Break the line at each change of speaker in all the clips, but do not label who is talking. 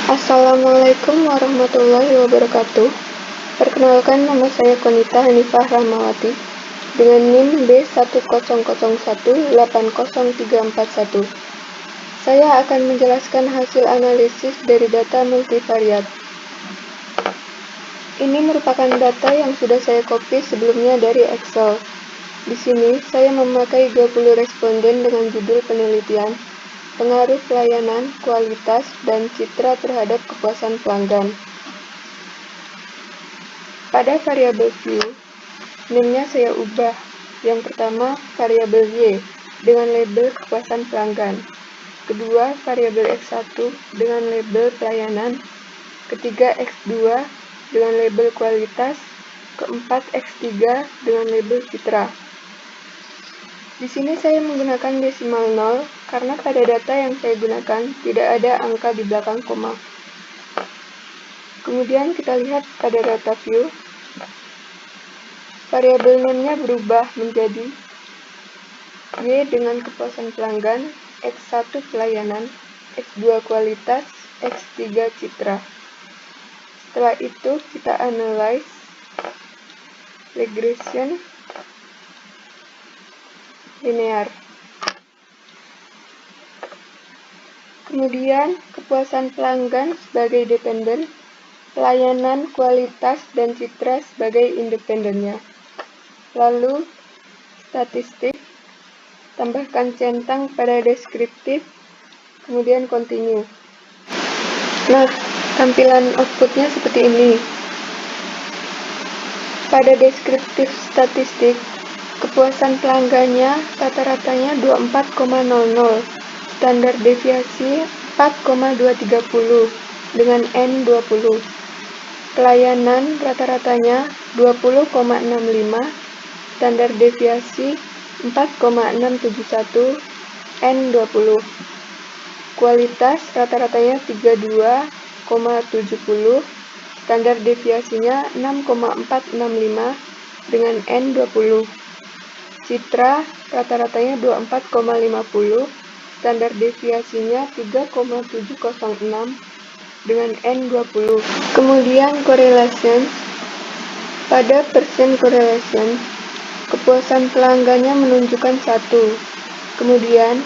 Assalamualaikum warahmatullahi wabarakatuh. Perkenalkan, nama saya Konita Hanifah Rahmawati dengan NIM B100180341. Saya akan menjelaskan hasil analisis dari data multivariat. Ini merupakan data yang sudah saya copy sebelumnya dari Excel. Di sini saya memakai 20 responden dengan judul penelitian pengaruh pelayanan, kualitas, dan citra terhadap kepuasan pelanggan. Pada variabel view, NIM-nya saya ubah. Yang pertama, variabel Y dengan label kepuasan pelanggan. Kedua, variabel X1 dengan label pelayanan. Ketiga, X2 dengan label kualitas. Keempat, X3 dengan label citra. Di sini saya menggunakan desimal 0 karena pada data yang saya gunakan tidak ada angka di belakang koma. Kemudian kita lihat pada data view, variabel name-nya berubah menjadi Y dengan kepuasan pelanggan, X1 pelayanan, X2 kualitas, X3 citra. Setelah itu kita analyze, regression, linear. Kemudian kepuasan pelanggan sebagai dependen, pelayanan, kualitas, dan citra sebagai independennya. Lalu statistik, tambahkan centang pada deskriptif, kemudian continue. Nah, tampilan outputnya seperti ini. Pada deskriptif statistik, kepuasan pelanggannya rata-ratanya 24,00, standar deviasi 4,230 dengan N20. Pelayanan rata-ratanya 20,65, standar deviasi 4,671, N20. Kualitas rata-ratanya 32,70, standar deviasinya 6,465 dengan N20. Citra rata-ratanya 24,50, standar deviasinya 3,706 dengan N20. Kemudian correlation. Pada percent correlation, kepuasan pelanggannya menunjukkan 1. Kemudian,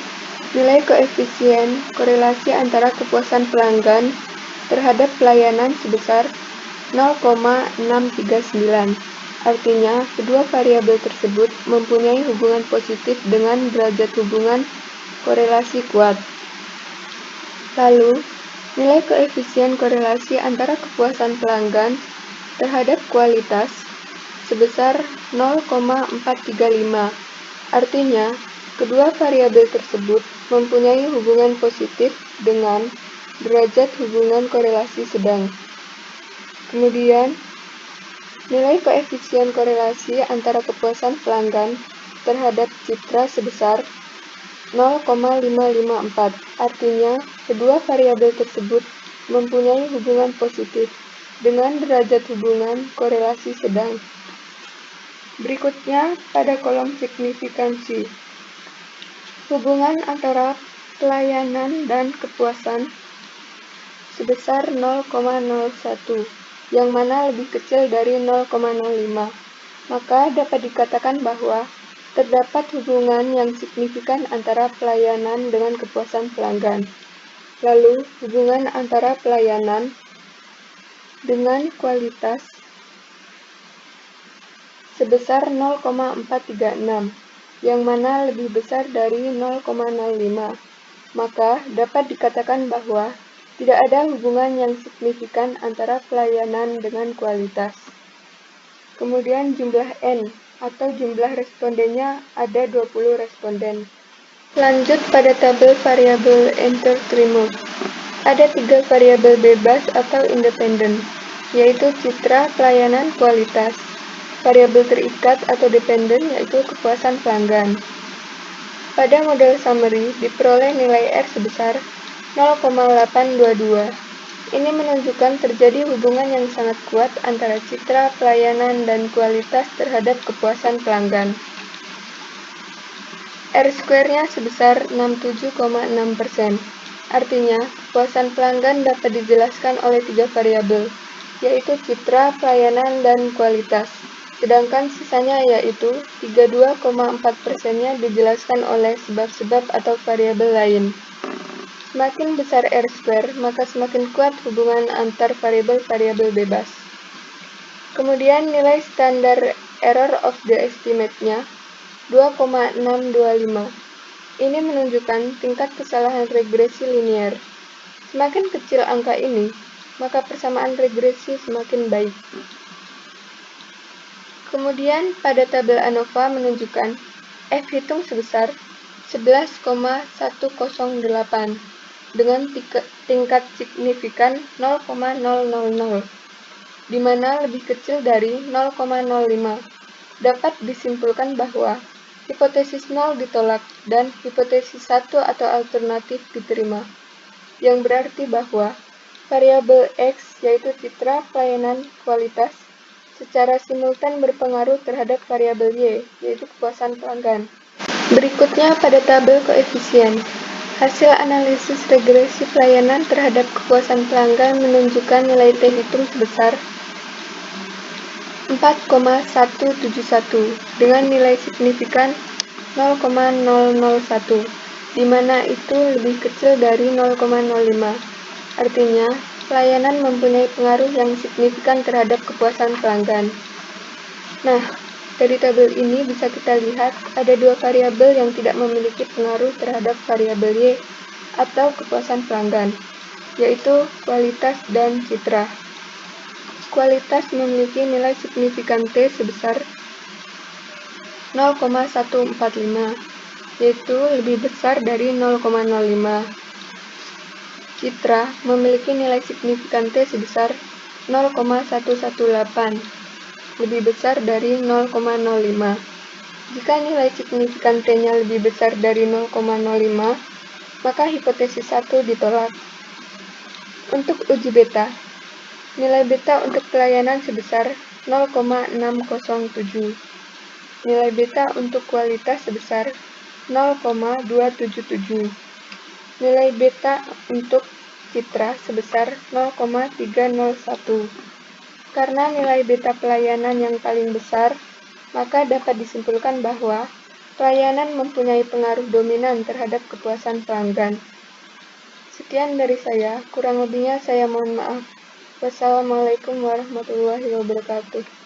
nilai koefisien korelasi antara kepuasan pelanggan terhadap pelayanan sebesar 0,639. Artinya, kedua variabel tersebut mempunyai hubungan positif dengan derajat hubungan korelasi kuat. Lalu, nilai koefisien korelasi antara kepuasan pelanggan terhadap kualitas sebesar 0,435. Artinya, kedua variabel tersebut mempunyai hubungan positif dengan derajat hubungan korelasi sedang. Kemudian, nilai koefisien korelasi antara kepuasan pelanggan terhadap citra sebesar 0,554. Artinya, kedua variabel tersebut mempunyai hubungan positif dengan derajat hubungan korelasi sedang. Berikutnya, pada kolom signifikansi, hubungan antara pelayanan dan kepuasan sebesar 0,01, yang mana lebih kecil dari 0,05. Maka dapat dikatakan bahwa terdapat hubungan yang signifikan antara pelayanan dengan kepuasan pelanggan. Lalu, hubungan antara pelayanan dengan kualitas sebesar 0,436, yang mana lebih besar dari 0,05. Maka dapat dikatakan bahwa tidak ada hubungan yang signifikan antara pelayanan dengan kualitas. Kemudian jumlah N atau jumlah respondennya ada 20 responden. Lanjut pada tabel variabel entertainment. Ada 3 variabel bebas atau independen, yaitu citra, pelayanan, kualitas. Variabel terikat atau dependen yaitu kepuasan pelanggan. Pada model summary diperoleh nilai R sebesar 0,822. Ini menunjukkan terjadi hubungan yang sangat kuat antara citra, pelayanan, dan kualitas terhadap kepuasan pelanggan. R-square-nya sebesar 67,6%. Artinya, kepuasan pelanggan dapat dijelaskan oleh 3 variabel, yaitu citra, pelayanan, dan kualitas. Sedangkan sisanya yaitu 32,4%-nya dijelaskan oleh sebab-sebab atau variabel lain. Semakin besar R-square, maka semakin kuat hubungan antar variabel-variabel bebas. Kemudian nilai standar error of the estimate-nya 2,625. Ini menunjukkan tingkat kesalahan regresi linier. Semakin kecil angka ini, maka persamaan regresi semakin baik. Kemudian pada tabel ANOVA menunjukkan F hitung sebesar 11,108 dengan tingkat signifikan 0,000, di mana lebih kecil dari 0,05. Dapat disimpulkan bahwa hipotesis 0 ditolak dan hipotesis 1 atau alternatif diterima, yang berarti bahwa variabel X, yaitu citra, pelayanan, kualitas, secara simultan berpengaruh terhadap variabel Y, yaitu kepuasan pelanggan. Berikutnya pada tabel koefisien. Hasil analisis regresi pelayanan terhadap kepuasan pelanggan menunjukkan nilai T hitung sebesar 4,171 dengan nilai signifikan 0,001, di mana itu lebih kecil dari 0,05. Artinya, pelayanan mempunyai pengaruh yang signifikan terhadap kepuasan pelanggan. Nah, dari tabel ini bisa kita lihat ada 2 variabel yang tidak memiliki pengaruh terhadap variabel Y atau kepuasan pelanggan, yaitu kualitas dan citra. Kualitas memiliki nilai signifikan T sebesar 0,145, yaitu lebih besar dari 0,05. Citra memiliki nilai signifikan T sebesar 0,118, lebih besar dari 0,05. Jika nilai signifikan T-nya lebih besar dari 0,05, maka hipotesis 1 ditolak. Untuk uji beta, nilai beta untuk pelayanan sebesar 0,607. Nilai beta untuk kualitas sebesar 0,277. Nilai beta untuk citra sebesar 0,301. Karena nilai beta pelayanan yang paling besar, maka dapat disimpulkan bahwa pelayanan mempunyai pengaruh dominan terhadap kepuasan pelanggan. Sekian dari saya, kurang lebihnya saya mohon maaf. Wassalamualaikum warahmatullahi wabarakatuh.